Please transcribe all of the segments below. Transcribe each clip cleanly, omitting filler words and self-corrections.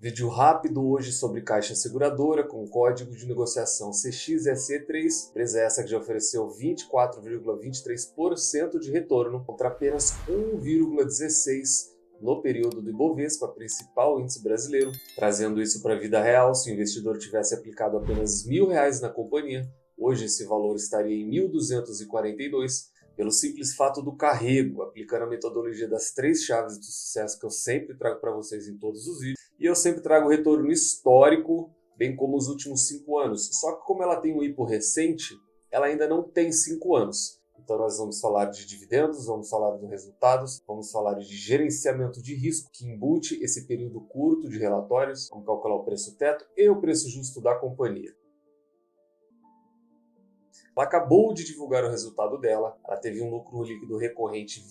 Vídeo rápido hoje sobre Caixa Seguradora com código de negociação CXSE3, empresa essa que já ofereceu 24,23% de retorno contra apenas 1,16% no período do Ibovespa, principal índice brasileiro. Trazendo isso para a vida real, se o investidor tivesse aplicado apenas R$ 1.000 na companhia, hoje esse valor estaria em 1.242, pelo simples fato do carrego, aplicando a metodologia das 3 chaves do sucesso que eu sempre trago para vocês em todos os vídeos. E eu sempre trago o retorno histórico, bem como os últimos 5 anos. Só que como ela tem um IPO recente, ela ainda não tem 5 anos. Então nós vamos falar de dividendos, vamos falar dos resultados, vamos falar de gerenciamento de risco, que embute esse período curto de relatórios, vamos calcular o preço teto e o preço justo da companhia. Ela acabou de divulgar o resultado dela, ela teve um lucro líquido recorrente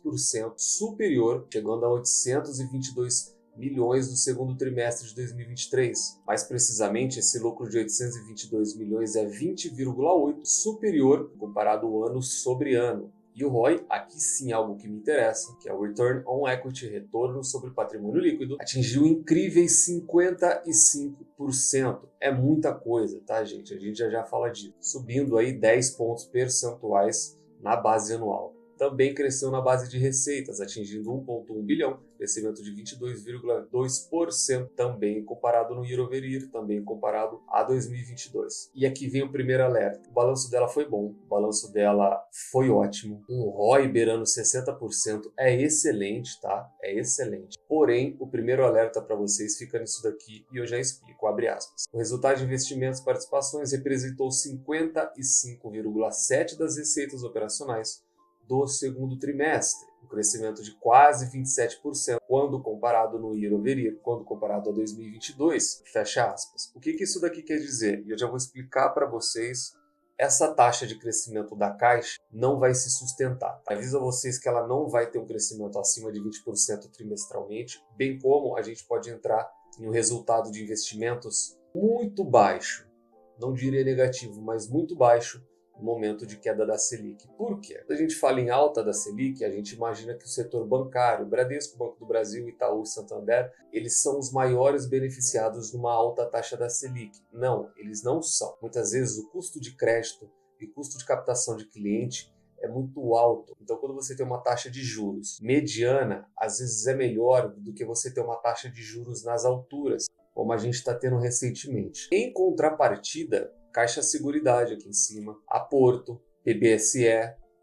20% superior, chegando a 822 milhões no segundo trimestre de 2023. Mais precisamente, esse lucro de 822 milhões é 20,8% superior comparado ano sobre ano. E o ROI, aqui sim algo que me interessa, que é o Return on Equity, retorno sobre patrimônio líquido, atingiu incríveis 55%. É muita coisa, tá, gente? A gente já fala disso. Subindo aí 10 pontos percentuais na base anual. Também cresceu na base de receitas, atingindo 1,1 bilhão, crescimento de 22,2%, também comparado no year over year, também comparado a 2022. E aqui vem o primeiro alerta. O balanço dela foi bom, o balanço dela foi ótimo. Um ROI beirando 60% é excelente, tá? É excelente. Porém, o primeiro alerta para vocês fica nisso daqui e eu já explico, abre aspas. O resultado de investimentos e participações representou 55,7% das receitas operacionais do segundo trimestre, um crescimento de quase 27% quando comparado no year over year, quando comparado a 2022, fecha aspas. O que isso daqui quer dizer? E eu já vou explicar para vocês. Essa taxa de crescimento da Caixa não vai se sustentar. Aviso a vocês que ela não vai ter um crescimento acima de 20% trimestralmente, bem como a gente pode entrar em um resultado de investimentos muito baixo, não diria negativo, mas muito baixo, no momento de queda da Selic. Por quê? Quando a gente fala em alta da Selic, a gente imagina que o setor bancário, Bradesco, Banco do Brasil, Itaú e Santander, eles são os maiores beneficiados numa alta taxa da Selic. Não, eles não são. Muitas vezes o custo de crédito e o custo de captação de cliente é muito alto. Então, quando você tem uma taxa de juros mediana, às vezes é melhor do que você ter uma taxa de juros nas alturas, como a gente está tendo recentemente. Em contrapartida, Caixa Seguridade aqui em cima, a Porto, PBSE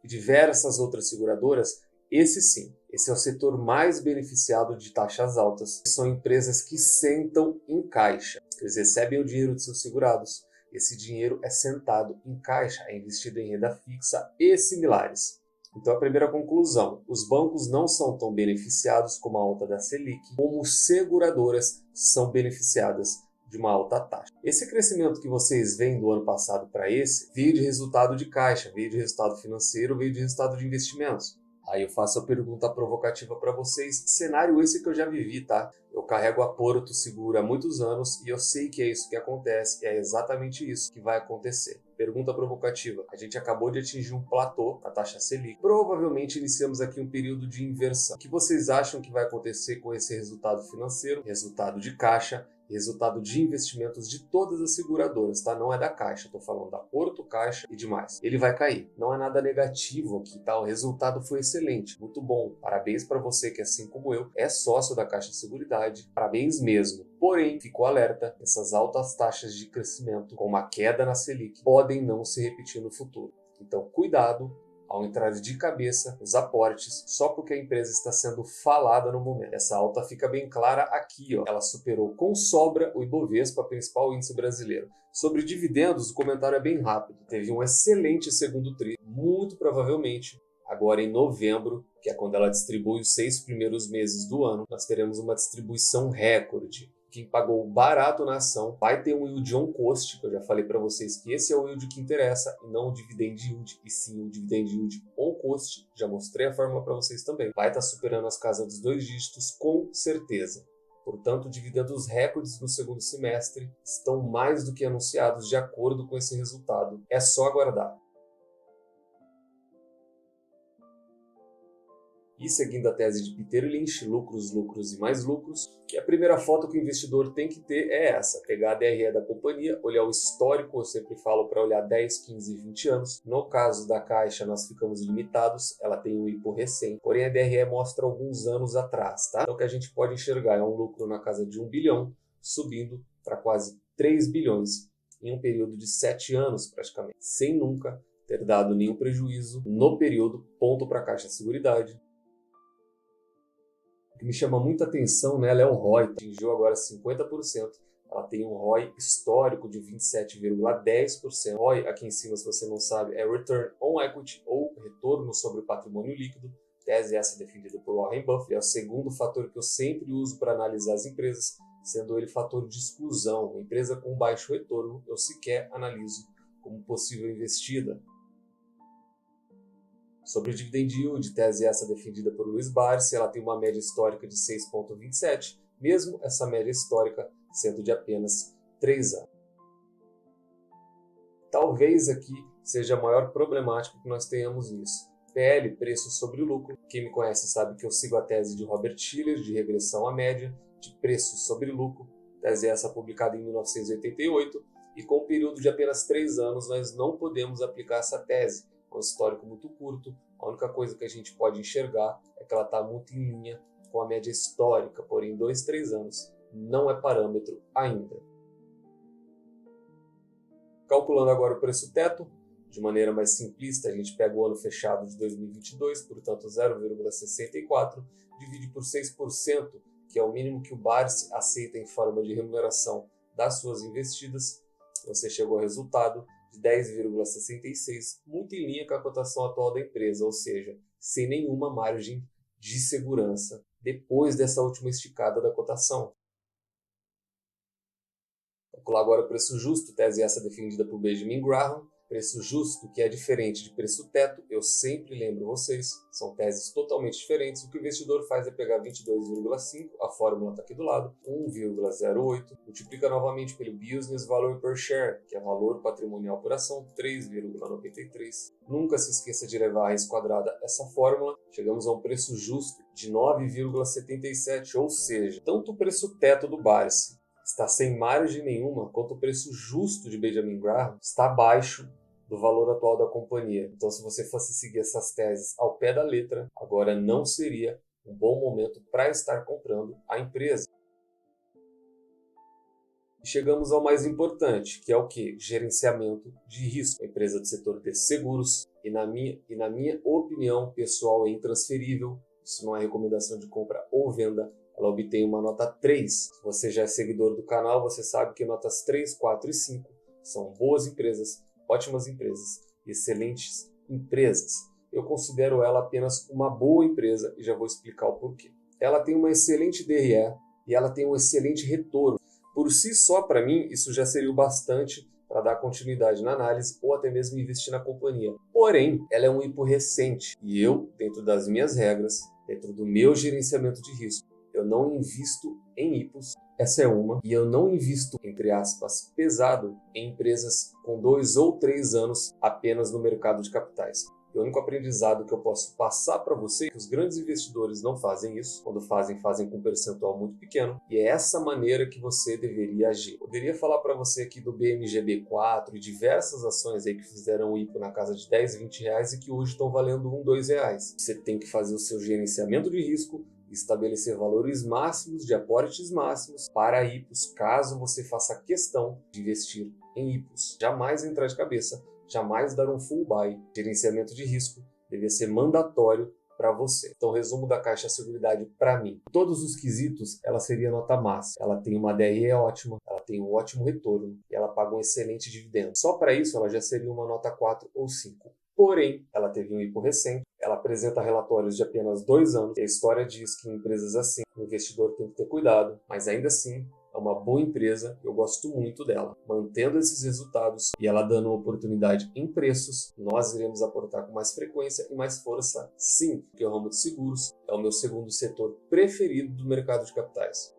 e diversas outras seguradoras, esse sim, esse é o setor mais beneficiado de taxas altas. São empresas que sentam em caixa, eles recebem o dinheiro de seus segurados. Esse dinheiro é sentado em caixa, é investido em renda fixa e similares. Então, a primeira conclusão, os bancos não são tão beneficiados com a alta da Selic, como seguradoras são beneficiadas de uma alta taxa. Esse crescimento que vocês veem do ano passado para esse, veio de resultado de caixa, veio de resultado financeiro, veio de resultado de investimentos. Aí eu faço a pergunta provocativa para vocês, cenário esse que eu já vivi, tá? Eu carrego a Porto Seguro há muitos anos e eu sei que é isso que acontece, é exatamente isso que vai acontecer. Pergunta provocativa, a gente acabou de atingir um platô na taxa Selic, provavelmente iniciamos aqui um período de inversão. O que vocês acham que vai acontecer com esse resultado financeiro, resultado de caixa, resultado de investimentos de todas as seguradoras, tá? Não é da Caixa, estou falando da Porto, Caixa e demais. Ele vai cair. Não é nada negativo aqui, tá? O resultado foi excelente, muito bom. Parabéns para você que, assim como eu, é sócio da Caixa Seguridade. Parabéns mesmo. Porém, ficou alerta, essas altas taxas de crescimento, com uma queda na Selic, podem não se repetir no futuro. Então, cuidado ao entrar de cabeça os aportes só porque a empresa está sendo falada no momento. Essa alta fica bem clara aqui, ó. Ela superou com sobra o Ibovespa, principal índice brasileiro. Sobre dividendos, o comentário é bem rápido. Teve um excelente segundo tri, muito provavelmente agora em novembro, que é quando ela distribui os 6 primeiros meses do ano, nós teremos uma distribuição recorde. Quem pagou barato na ação vai ter um yield on cost, que eu já falei para vocês que esse é o yield que interessa, e não o dividend yield, e sim o dividend yield on cost. Já mostrei a fórmula para vocês também. Vai estar superando as casas dos 2 dígitos com certeza. Portanto, dividendos recordes no segundo semestre estão mais do que anunciados de acordo com esse resultado. É só aguardar. E seguindo a tese de Peter Lynch, lucros, lucros e mais lucros, que a primeira foto que o investidor tem que ter é essa, pegar a DRE da companhia, olhar o histórico, eu sempre falo para olhar 10, 15, 20 anos. No caso da Caixa, nós ficamos limitados, ela tem um IPO recente, porém a DRE mostra alguns anos atrás, tá? Então o que a gente pode enxergar é um lucro na casa de 1 bilhão, subindo para quase 3 bilhões em um período de 7 anos praticamente, sem nunca ter dado nenhum prejuízo no período, ponto para a Caixa Seguridade. O que me chama muita atenção nela é o ROI, atingiu agora 50%. Ela tem um ROI histórico de 27,10%. ROI, aqui em cima, se você não sabe, é Return on Equity, ou retorno sobre o patrimônio líquido. Tese essa defendida por Warren Buffett. É o segundo fator que eu sempre uso para analisar as empresas, sendo ele fator de exclusão. Uma empresa com baixo retorno, eu sequer analiso como possível investida. Sobre o dividend yield, tese essa defendida por Luiz Barsi, ela tem uma média histórica de 6,27, mesmo essa média histórica sendo de apenas 3 anos. Talvez aqui seja a maior problemática que nós tenhamos nisso. PL, preço sobre lucro. Quem me conhece sabe que eu sigo a tese de Robert Shiller, de regressão à média, de preço sobre lucro. Tese essa publicada em 1988, e com um período de apenas 3 anos nós não podemos aplicar essa tese. É um histórico muito curto, a única coisa que a gente pode enxergar é que ela está muito em linha com a média histórica, porém 2, 3 anos não é parâmetro ainda. Calculando agora o preço teto, de maneira mais simplista, a gente pega o ano fechado de 2022, portanto 0,64, divide por 6%, que é o mínimo que o Barsi aceita em forma de remuneração das suas investidas, você chegou ao resultado de 10,66, muito em linha com a cotação atual da empresa, ou seja, sem nenhuma margem de segurança depois dessa última esticada da cotação. Calcular agora o preço justo, tese essa defendida por Benjamin Graham. Preço justo, que é diferente de preço teto, eu sempre lembro vocês, são teses totalmente diferentes. O que o investidor faz é pegar 22,5, a fórmula está aqui do lado, 1,08, multiplica novamente pelo Business Value Per Share, que é valor patrimonial por ação, 3,93. Nunca se esqueça de levar a raiz quadrada essa fórmula, chegamos a um preço justo de 9,77, ou seja, tanto o preço teto do Barsi está sem margem nenhuma, quanto o preço justo de Benjamin Graham está abaixo do valor atual da companhia. Então, se você fosse seguir essas teses ao pé da letra, agora não seria um bom momento para estar comprando a empresa. E chegamos ao mais importante, que é o que? Gerenciamento de risco. A empresa do setor de seguros, e na minha opinião pessoal, é intransferível. Isso não é recomendação de compra ou venda. Ela obtém uma nota 3. Se você já é seguidor do canal, você sabe que notas 3, 4 e 5 são boas empresas, ótimas empresas, excelentes empresas. Eu considero ela apenas uma boa empresa e já vou explicar o porquê. Ela tem uma excelente DRE e ela tem um excelente retorno. Por si só, para mim, isso já seria o bastante para dar continuidade na análise ou até mesmo investir na companhia. Porém, ela é um IPO recente e eu, dentro das minhas regras, dentro do meu gerenciamento de risco, eu não invisto em IPOs, essa é uma, e eu não invisto, entre aspas, pesado em empresas com 2 ou 3 anos apenas no mercado de capitais. O único aprendizado que eu posso passar para você é que os grandes investidores não fazem isso. Quando fazem com um percentual muito pequeno. E é essa maneira que você deveria agir. Eu poderia falar para você aqui do BMGB4 e diversas ações aí que fizeram o IPO na casa de 10, 20 reais e que hoje estão valendo 1, 2 reais. Você tem que fazer o seu gerenciamento de risco, estabelecer valores máximos de aportes máximos para IPOs, caso você faça questão de investir em IPOs. Jamais entrar de cabeça, jamais dar um full buy. Gerenciamento de risco deve ser mandatório para você. Então, resumo da Caixa Seguridade para mim. Todos os quesitos, ela seria nota máxima. Ela tem uma DRE ótima, ela tem um ótimo retorno e ela paga um excelente dividendo. Só para isso, ela já seria uma nota 4 ou 5. Porém, ela teve um IPO recente, ela apresenta relatórios de apenas 2 anos, e a história diz que em empresas assim, o investidor tem que ter cuidado, mas ainda assim, é uma boa empresa, eu gosto muito dela. Mantendo esses resultados e ela dando uma oportunidade em preços, nós iremos aportar com mais frequência e mais força, sim, porque o ramo de seguros é o meu segundo setor preferido do mercado de capitais.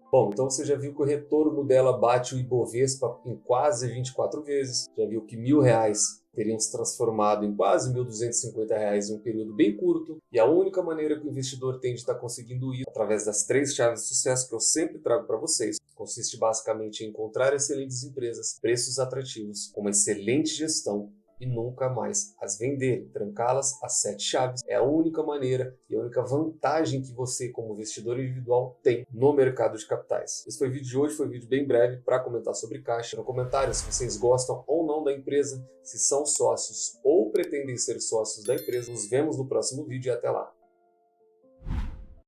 Bom, então você já viu que o retorno dela bate o Ibovespa em quase 24 vezes, já viu que R$1.000 teriam se transformado em quase R$ 1.250 em um período bem curto, e a única maneira que o investidor tem de estar conseguindo isso, através das 3 chaves de sucesso que eu sempre trago para vocês, consiste basicamente em encontrar excelentes empresas, preços atrativos, com uma excelente gestão e nunca mais as vender, trancá-las às 7 chaves. É a única maneira e a única vantagem que você, como investidor individual, tem no mercado de capitais. Esse foi o vídeo de hoje, foi um vídeo bem breve para comentar sobre caixa. No comentário se vocês gostam ou não da empresa, se são sócios ou pretendem ser sócios da empresa. Nos vemos no próximo vídeo e até lá.